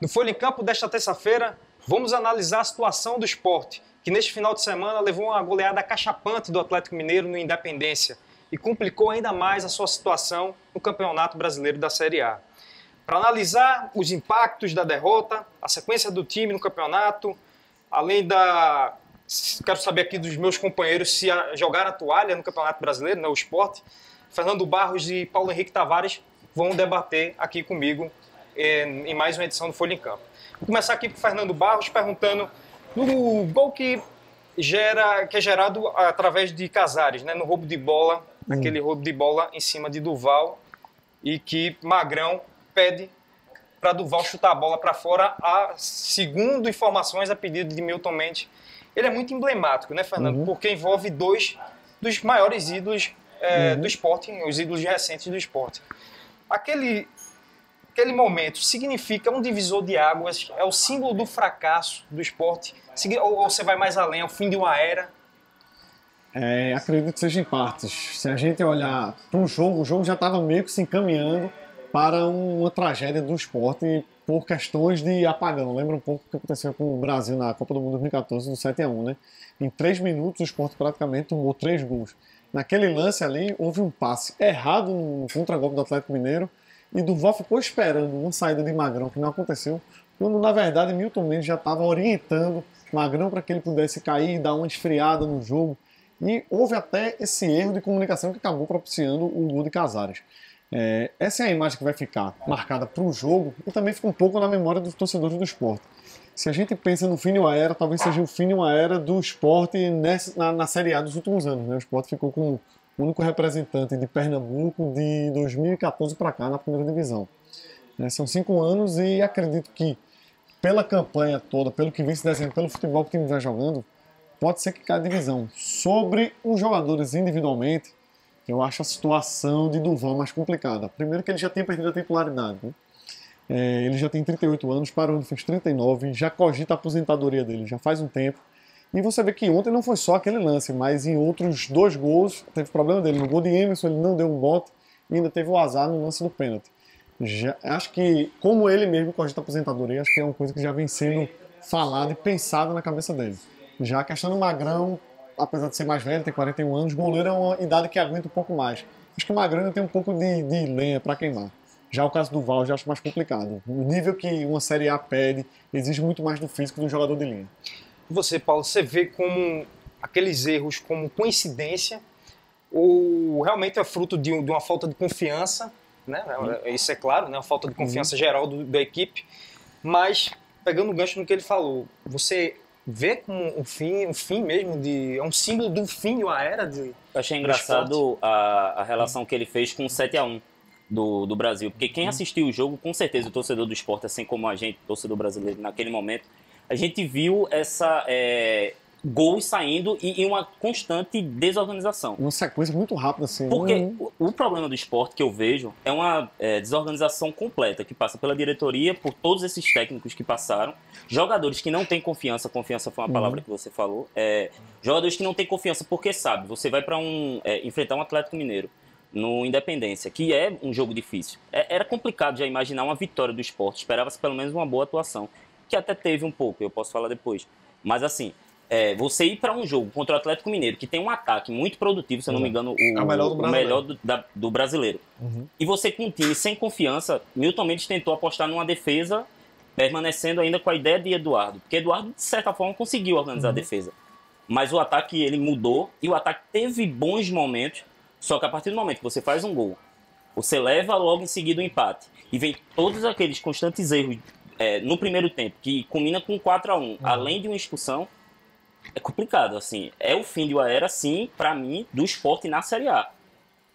No Folha em Campo desta terça-feira, vamos analisar a situação do Sport, que neste final de semana levou uma goleada acachapante do Atlético Mineiro no Independência e complicou ainda mais a sua situação no Campeonato Brasileiro da Série A. Para analisar os impactos da derrota, a sequência do time no campeonato, além da... Quero saber aqui dos meus companheiros se jogaram a toalha no Campeonato Brasileiro, né, o Sport. Fernando Barros e Paulo Henrique Tavares vão debater aqui comigo em mais uma edição do Folha em Campo. Vou começar aqui com o Fernando Barros perguntando no gol que é gerado através de Casares, né, no roubo de bola, aquele roubo de bola em cima de Duval, e que Magrão pede para Duval chutar a bola para fora, segundo informações, a pedido de Milton Mendes. Ele é muito emblemático, né, Fernando? Porque envolve dois dos maiores ídolos do esporte, os ídolos recentes do esporte. Aquele momento significa um divisor de águas, é o símbolo do fracasso do esporte, ou você vai mais além, é o fim de uma era? Acredito que seja em partes. Se a gente olhar para o jogo já estava meio que se encaminhando para uma tragédia do esporte por questões de apagão. Lembra um pouco o que aconteceu com o Brasil na Copa do Mundo 2014, do 7-1, né? Em 3 minutos o esporte praticamente tomou 3 gols. Naquele lance ali, houve um passe errado no contra-golpe do Atlético Mineiro e Duval ficou esperando uma saída de Magrão, que não aconteceu, quando na verdade Milton Mendes já estava orientando Magrão para que ele pudesse cair e dar uma esfriada no jogo. E houve até esse erro de comunicação que acabou propiciando o gol de Casares. Essa é a imagem que vai ficar marcada para o jogo e também fica um pouco na memória dos torcedores do esporte. Se a gente pensa no fim de uma era, talvez seja o fim de uma era do esporte na Série A dos últimos anos, né? O esporte ficou com o único representante de Pernambuco de 2014 para cá na primeira divisão. São 5 anos e acredito que pela campanha toda, pelo que vem se desenhando, pelo futebol que o time vai jogando, pode ser que caia a divisão. Sobre os jogadores individualmente, eu acho a situação de Duval mais complicada. Primeiro que ele já tem perdido a titularidade, né? Ele já tem 38 anos, parou onde fez 39, já cogita a aposentadoria dele já faz um tempo. E você vê que ontem não foi só aquele lance, mas em outros 2 gols teve problema dele. No gol de Emerson ele não deu um bote e ainda teve o azar no lance do pênalti. Acho que, como ele mesmo cogita a aposentadoria, acho que é uma coisa que já vem sendo falada e pensada na cabeça dele. Já a questão do Magrão, apesar de ser mais velho, tem 41 anos, goleiro é uma idade que aguenta um pouco mais. Acho que o Magrão ainda tem um pouco de lenha para queimar. Já o caso do Val, já acho mais complicado. O nível que uma Série A pede exige muito mais do físico do jogador de linha. E você, Paulo, você vê como aqueles erros como coincidência ou realmente é fruto de uma falta de confiança, né? Isso é claro, né? Uma falta de confiança geral da equipe, mas pegando o gancho no que ele falou, você vê como o fim mesmo é um símbolo do fim de uma era de... Eu achei engraçado a relação que ele fez com o 7-1 do Brasil, porque quem assistiu o jogo, com certeza o torcedor do esporte, assim como a gente, torcedor brasileiro, naquele momento, a gente viu gols saindo e uma constante desorganização. Uma sequência muito rápida, assim. Porque o problema do esporte que eu vejo é uma desorganização completa, que passa pela diretoria, por todos esses técnicos que passaram, jogadores que não têm confiança foi uma palavra que você falou, jogadores que não têm confiança porque, sabe, você vai para enfrentar um Atlético Mineiro no Independência, que é um jogo difícil. Era complicado já imaginar uma vitória do esporte, esperava-se pelo menos uma boa atuação, que até teve um pouco, eu posso falar depois. Mas assim, você ir para um jogo contra o Atlético Mineiro, que tem um ataque muito produtivo, se eu não me engano, o melhor do brasileiro. E você com um time sem confiança, Milton Mendes tentou apostar numa defesa, permanecendo ainda com a ideia de Eduardo. Porque Eduardo, de certa forma, conseguiu organizar a defesa. Mas o ataque, ele mudou, e o ataque teve bons momentos, só que a partir do momento que você faz um gol, você leva logo em seguida o empate, e vem todos aqueles constantes erros no primeiro tempo, que culmina com 4-1, além de uma expulsão, é complicado, assim. É o fim de uma era, sim, para mim, do esporte na Série A.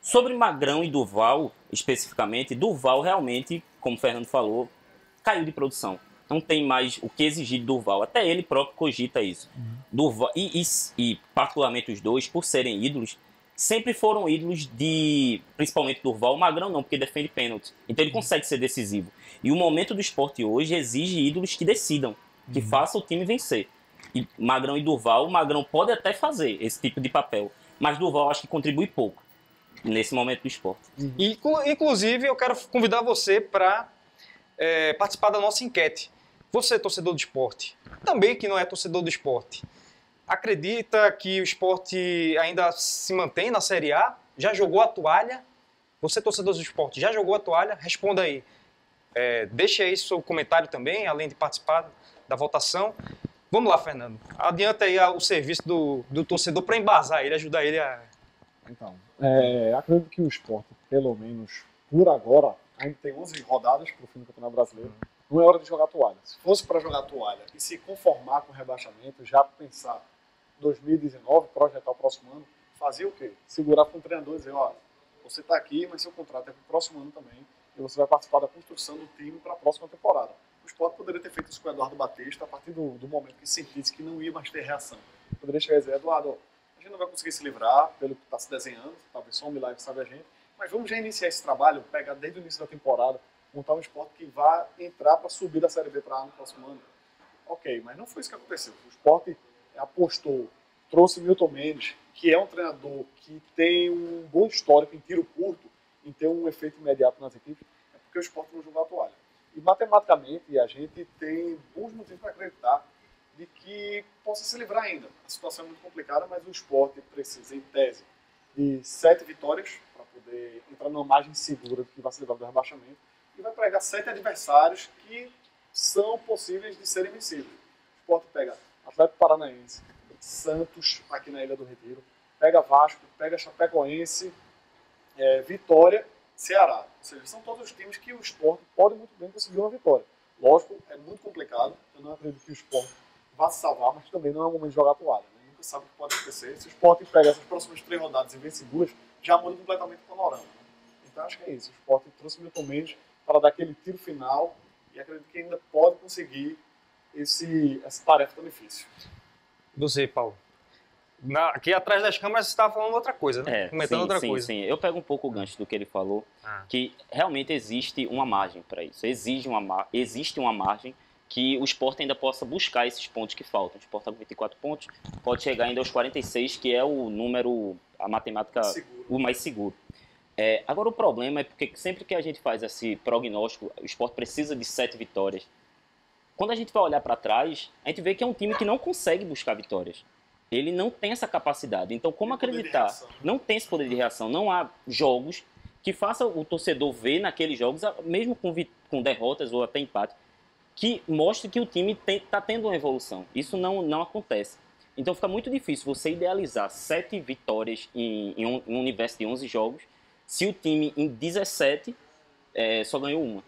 Sobre Magrão e Duval, especificamente, Duval realmente, como o Fernando falou, caiu de produção. Não tem mais o que exigir de Duval. Até ele próprio cogita isso. Duval, e particularmente os dois, por serem ídolos, sempre foram ídolos principalmente Duval. O Magrão não, porque defende pênalti. Então ele consegue ser decisivo. E o momento do esporte hoje exige ídolos que decidam, que façam o time vencer. E Magrão e Duval, o Magrão pode até fazer esse tipo de papel, mas Duval acho que contribui pouco nesse momento do esporte. Inclusive, eu quero convidar você para participar da nossa enquete. Você, torcedor do esporte, também que não é torcedor do esporte, acredita que o esporte ainda se mantém na Série A? Já jogou a toalha? Você, torcedor do esporte, já jogou a toalha? Responda aí. Deixe aí seu comentário também, além de participar da votação. Vamos lá, Fernando. Adianta aí o serviço do torcedor para embasar ele, ajudar ele a... Então, acredito que o esporte, pelo menos por agora, ainda tem 11 rodadas para o fim do Campeonato Brasileiro. Não é hora de jogar a toalha. Se fosse para jogar a toalha e se conformar com o rebaixamento, já pensar 2019, projetar o próximo ano, fazer o quê? Segurar com o treinador e dizer, ó, você está aqui, mas seu contrato é para o próximo ano também, e você vai participar da construção do time para a próxima temporada. O Sport poderia ter feito isso com o Eduardo Batista a partir do momento que sentisse que não ia mais ter reação. Poderia chegar e dizer, Eduardo, a gente não vai conseguir se livrar pelo que está se desenhando, talvez só um milagre sabe a gente, mas vamos já iniciar esse trabalho, pegar desde o início da temporada, montar um Sport que vai entrar para subir da Série B para no próximo ano. Ok, mas não foi isso que aconteceu. O Sport apostou, trouxe Milton Mendes, que é um treinador que tem um bom histórico em tiro curto, em ter um efeito imediato nas equipes, é porque o Sport não jogou a toalha. E matematicamente a gente tem bons motivos para acreditar de que possa se livrar ainda. A situação é muito complicada, mas o Sport precisa, em tese, de 7 vitórias para poder entrar numa margem segura de que vai se livrar do rebaixamento e vai pegar 7 adversários que são possíveis de serem vencidos. O Sport pega Atlético Paranaense, Santos, aqui na Ilha do Retiro, pega Vasco, pega Chapecoense, Vitória, Ceará. Ou seja, são todos os times que o Sport pode muito bem conseguir uma vitória. Lógico, é muito complicado, eu não acredito que o Sport vá se salvar, mas também não é o momento de jogar a toalha. Né? Nunca sabe o que pode acontecer. Se o Sport pega essas próximas 3 rodadas e vence 2, já muda completamente o panorama. Né? Então acho que é isso. O Sport trouxe o Milton Mendes para dar aquele tiro final e acredito que ainda pode conseguir essa tarefa tão difícil. Você, Paulo. Aqui atrás das câmeras você estava falando outra coisa, né? Comentando outra coisa. Sim. Eu pego um pouco o gancho do que ele falou, que realmente existe uma margem para isso. Existe uma margem que o Sport ainda possa buscar esses pontos que faltam. O Sport está com 24 pontos, pode chegar ainda aos 46, que é o número, a matemática, o mais seguro. Agora o problema é porque sempre que a gente faz esse prognóstico, o Sport precisa de 7 vitórias. Quando a gente vai olhar para trás, a gente vê que é um time que não consegue buscar vitórias. Ele não tem essa capacidade. Então, como acreditar? Não tem esse poder de reação. Não há jogos que façam o torcedor ver naqueles jogos, mesmo com derrotas ou até empate, que mostre que o time está tendo uma evolução. Isso não acontece. Então, fica muito difícil você idealizar 7 vitórias em um universo de 11 jogos, se o time em 17 só ganhou uma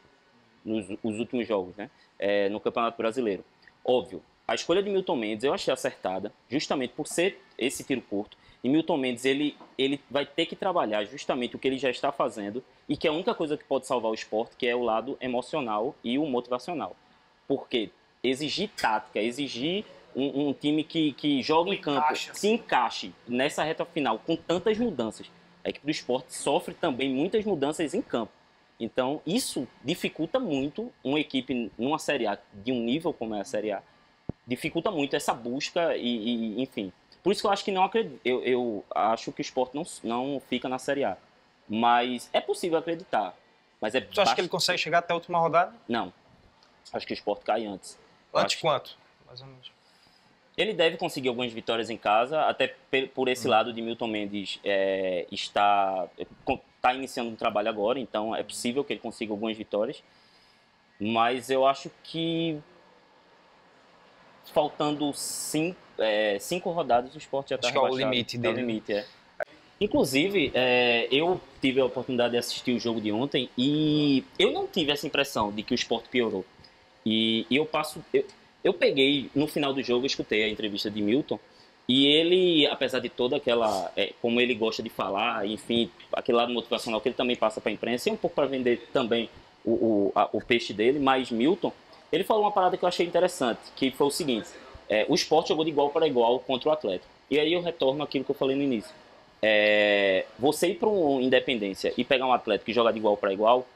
nos últimos jogos, né? No Campeonato Brasileiro. Óbvio, a escolha de Milton Mendes eu achei acertada, justamente por ser esse tiro curto. E Milton Mendes, ele vai ter que trabalhar justamente o que ele já está fazendo e que é a única coisa que pode salvar o Sport, que é o lado emocional e o motivacional. Porque exigir tática, exigir um time que joga em campo, se encaixe nessa reta final com tantas mudanças. A equipe do Sport sofre também muitas mudanças em campo. Então, isso dificulta muito uma equipe numa Série A de um nível como é a Série A. Dificulta muito essa busca e enfim. Por isso que eu acho que não acredito. Eu acho que o Sport não fica na Série A. Mas é possível acreditar. Mas Você acha que ele consegue chegar até a última rodada? Não. Acho que o Sport cai antes. Antes quanto? Mais ou menos. Ele deve conseguir algumas vitórias em casa, até por esse lado de Milton Mendes está iniciando um trabalho agora, então é possível que ele consiga algumas vitórias. Mas eu acho que faltando 5 rodadas o Sport já está rebaixado. Acho que é o limite dele. É o limite, Inclusive, eu tive a oportunidade de assistir o jogo de ontem e eu não tive essa impressão de que o Sport piorou. E eu peguei, no final do jogo, eu escutei a entrevista de Milton e ele, apesar de toda aquela, como ele gosta de falar, enfim, aquele lado motivacional que ele também passa para a imprensa, e um pouco para vender também o peixe dele, mas Milton, ele falou uma parada que eu achei interessante, que foi o seguinte, o Sport jogou de igual para igual contra o Atlético. E aí eu retorno àquilo que eu falei no início. Você ir para um Independência e pegar um Atlético que joga de igual para igual,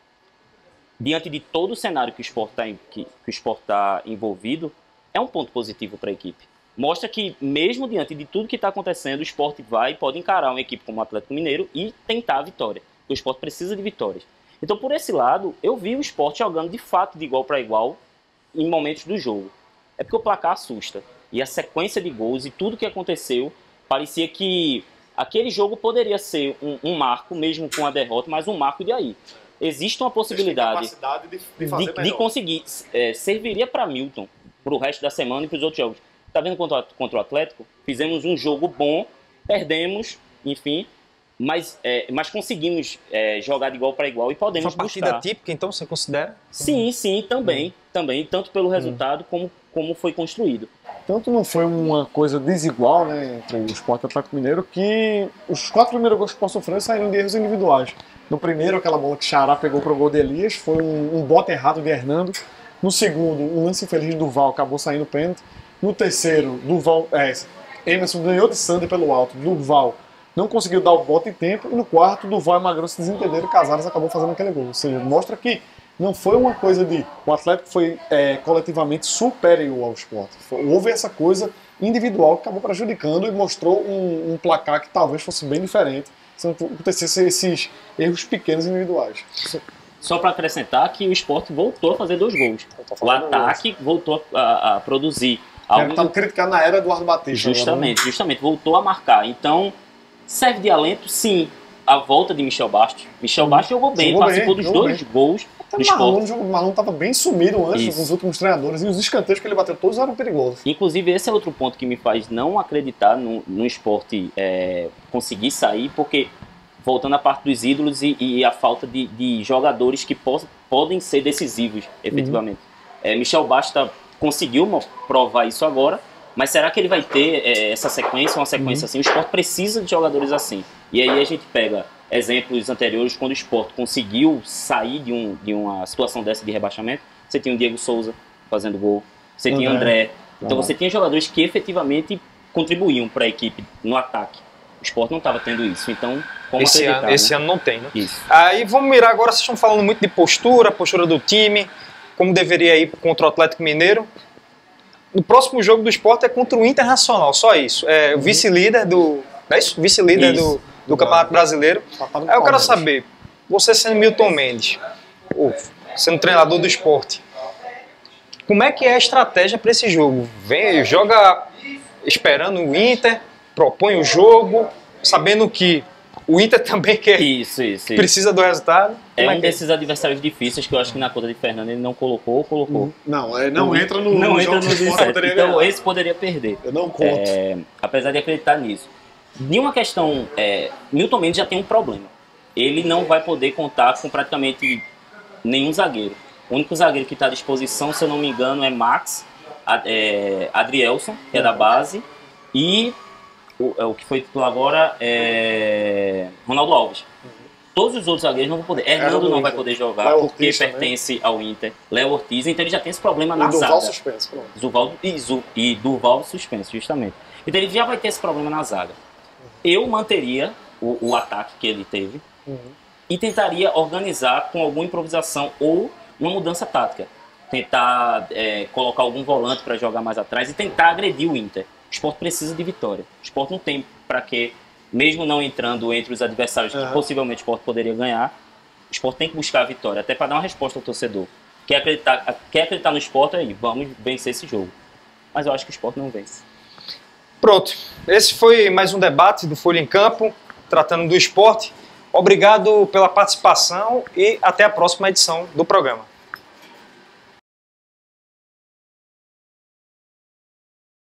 diante de todo o cenário que o Sport está envolvido, é um ponto positivo para a equipe. Mostra que, mesmo diante de tudo que está acontecendo, o Sport pode encarar uma equipe como o Atlético Mineiro e tentar a vitória. O Sport precisa de vitórias. Então, por esse lado, eu vi o Sport jogando de fato de igual para igual em momentos do jogo. É porque o placar assusta. E a sequência de gols e tudo que aconteceu, parecia que aquele jogo poderia ser um marco, mesmo com a derrota, mas um marco de aí. Existe uma possibilidade de conseguir. Serviria para Milton, para o resto da semana e para os outros jogos. Tá vendo contra o Atlético? Fizemos um jogo bom, perdemos, enfim, mas conseguimos jogar de igual para igual e podemos buscar. Foi uma partida típica, então, você considera? Sim, também, tanto pelo resultado como foi construído. Tanto não foi uma coisa desigual, né, entre o Sport e o Atlético Mineiro, que os 4 primeiros gols que o Sport sofreu saíram de erros individuais. No primeiro, aquela bola que Xará pegou para o gol de Elias, foi um bote errado de Hernando. No segundo, um lance infeliz de Durval, acabou saindo pênalti. No terceiro, Emerson ganhou de Sander pelo alto, Durval não conseguiu dar o bote em tempo. E no quarto, Durval e Magrão se desentenderam e Casares acabou fazendo aquele gol. Ou seja, mostra que não foi uma coisa de... O Atlético foi coletivamente superior ao Sport. Houve essa coisa individual que acabou prejudicando e mostrou um placar que talvez fosse bem diferente se não acontecessem esses erros pequenos individuais. Só para acrescentar que o Sport voltou a fazer 2 gols. O ataque voltou a produzir. Estava criticado na era Eduardo Batista. Justamente. Voltou a marcar. Então, serve de alento, sim, a volta de Michel Bastos. Michel Bastos jogou bem, participou dos 2 gols do Sport. O Marlon estava bem sumido antes com os últimos treinadores e os escanteios que ele bateu todos eram perigosos. Inclusive, esse é outro ponto que me faz não acreditar no Sport conseguir sair, porque, voltando à parte dos ídolos e a falta de jogadores que podem ser decisivos, efetivamente. Michel Bastos conseguiu provar isso agora, mas será que ele vai ter essa sequência, uma sequência assim? O Sport precisa de jogadores assim. E aí a gente pega exemplos anteriores, quando o Sport conseguiu sair de uma situação dessa de rebaixamento. Você tinha o Diego Souza fazendo gol, você tinha o André. Então você tinha jogadores que efetivamente contribuíam para a equipe no ataque. O Sport não estava tendo isso, então como acreditar? Esse ano não tem, né? Isso. Aí vamos mirar agora, vocês estão falando muito de postura do time, como deveria ir contra o Atlético Mineiro. O próximo jogo do Sport é contra o Internacional, só isso. É o vice-líder do... Não é isso? Vice-líder do Campeonato Brasileiro. Aí eu quero saber, você sendo Milton Mendes, sendo treinador do Sport, como é que é a estratégia para esse jogo? Joga esperando o Inter, propõe o jogo, sabendo que o Inter também quer, precisa do resultado. É um desses adversários difíceis que eu acho que na conta de Fernando ele não colocou ou colocou. Não entra no jogo do Sport. Então esse poderia perder. Eu não conto. Apesar de acreditar nisso. De uma questão, Milton Mendes já tem um problema. Ele não vai poder contar com praticamente nenhum zagueiro. O único zagueiro que está à disposição, se eu não me engano, é Max, Adrielson, que é da base, e o que foi titular agora é Ronaldo Alves. Todos os outros zagueiros não vão poder. Hernando não vai poder jogar Léo porque Ortiz pertence ao Inter. Léo Ortiz, então ele já tem esse problema na Durval zaga. Suspenso, pronto. E Durval suspenso, justamente. Então ele já vai ter esse problema na zaga. Eu manteria o ataque que ele teve e tentaria organizar com alguma improvisação ou uma mudança tática. Tentar colocar algum volante para jogar mais atrás e tentar agredir o Inter. O Sport precisa de vitória. O Sport não tem para que, mesmo não entrando entre os adversários que possivelmente o Sport poderia ganhar, o Sport tem que buscar a vitória, até para dar uma resposta ao torcedor. Quer acreditar no Sport aí, vamos vencer esse jogo. Mas eu acho que o Sport não vence. Pronto, esse foi mais um debate do Folha em Campo, tratando do esporte. Obrigado pela participação e até a próxima edição do programa.